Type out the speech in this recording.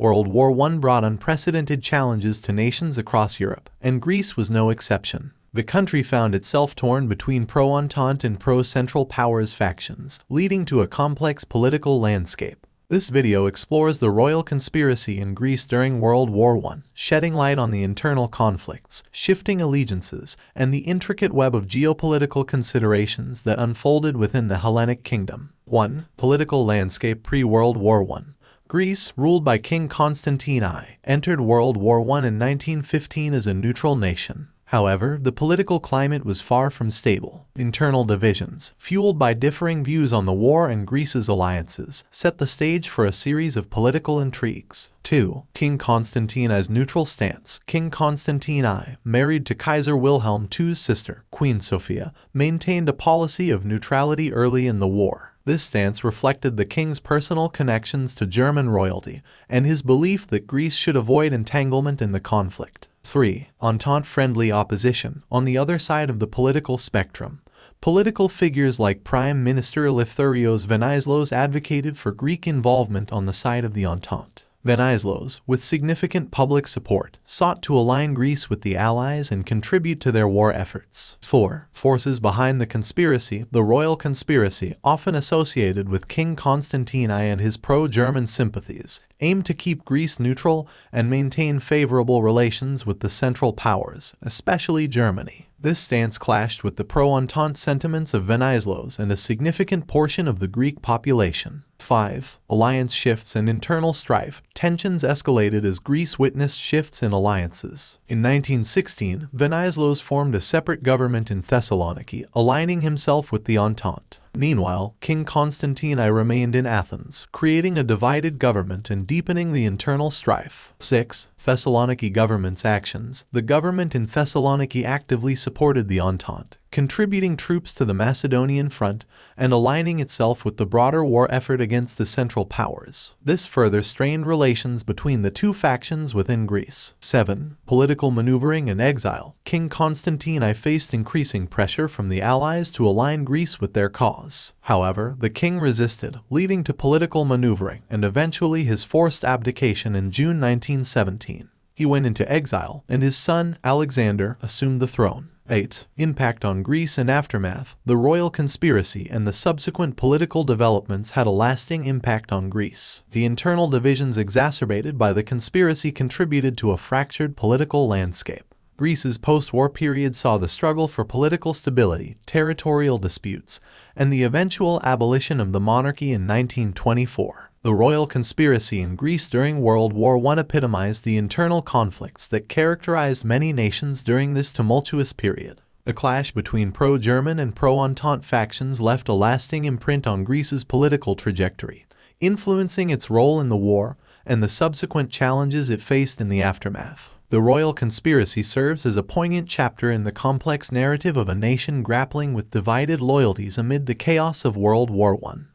World War I brought unprecedented challenges to nations across Europe, and Greece was no exception. The country found itself torn between pro-Entente and pro-Central Powers factions, leading to a complex political landscape. This video explores the royal conspiracy in Greece during World War I, shedding light on the internal conflicts, shifting allegiances, and the intricate web of geopolitical considerations that unfolded within the Hellenic kingdom. 1. Political landscape pre-World War I. Greece, ruled by King Constantine I, entered World War I in 1915 as a neutral nation. However, the political climate was far from stable. Internal divisions, fueled by differing views on the war and Greece's alliances, set the stage for a series of political intrigues. 2. King Constantine I's neutral stance. King Constantine I, married to Kaiser Wilhelm II's sister, Queen Sophia, maintained a policy of neutrality early in the war. This stance reflected the king's personal connections to German royalty and his belief that Greece should avoid entanglement in the conflict. 3. Entente-friendly opposition. On the other side of the political spectrum, political figures like Prime Minister Eleftherios Venizelos advocated for Greek involvement on the side of the Entente. Venizelos, with significant public support, sought to align Greece with the Allies and contribute to their war efforts. 4. Forces behind the conspiracy. The royal conspiracy, often associated with King Constantine I and his pro-German sympathies, aimed to keep Greece neutral and maintain favorable relations with the Central Powers, especially Germany. This stance clashed with the pro-Entente sentiments of Venizelos and a significant portion of the Greek population. 5. Alliance shifts and internal strife. Tensions escalated as Greece witnessed shifts in alliances. In 1916, Venizelos formed a separate government in Thessaloniki, aligning himself with the Entente. Meanwhile, King Constantine I remained in Athens, creating a divided government and deepening the internal strife. 6. Thessaloniki government's actions. The government in Thessaloniki actively supported the Entente, contributing troops to the Macedonian front and aligning itself with the broader war effort against the Central Powers. This further strained relations between the two factions within Greece. 7. Political maneuvering and exile. King Constantine I faced increasing pressure from the Allies to align Greece with their cause. However, the king resisted, leading to political maneuvering and eventually his forced abdication in June 1917. He went into exile, and his son, Alexander, assumed the throne. 8. Impact on Greece and aftermath. The royal conspiracy and the subsequent political developments had a lasting impact on Greece. The internal divisions exacerbated by the conspiracy contributed to a fractured political landscape. Greece's post-war period saw the struggle for political stability, territorial disputes, and the eventual abolition of the monarchy in 1924. The royal conspiracy in Greece during World War I epitomized the internal conflicts that characterized many nations during this tumultuous period. The clash between pro-German and pro-Entente factions left a lasting imprint on Greece's political trajectory, influencing its role in the war and the subsequent challenges it faced in the aftermath. The royal conspiracy serves as a poignant chapter in the complex narrative of a nation grappling with divided loyalties amid the chaos of World War I.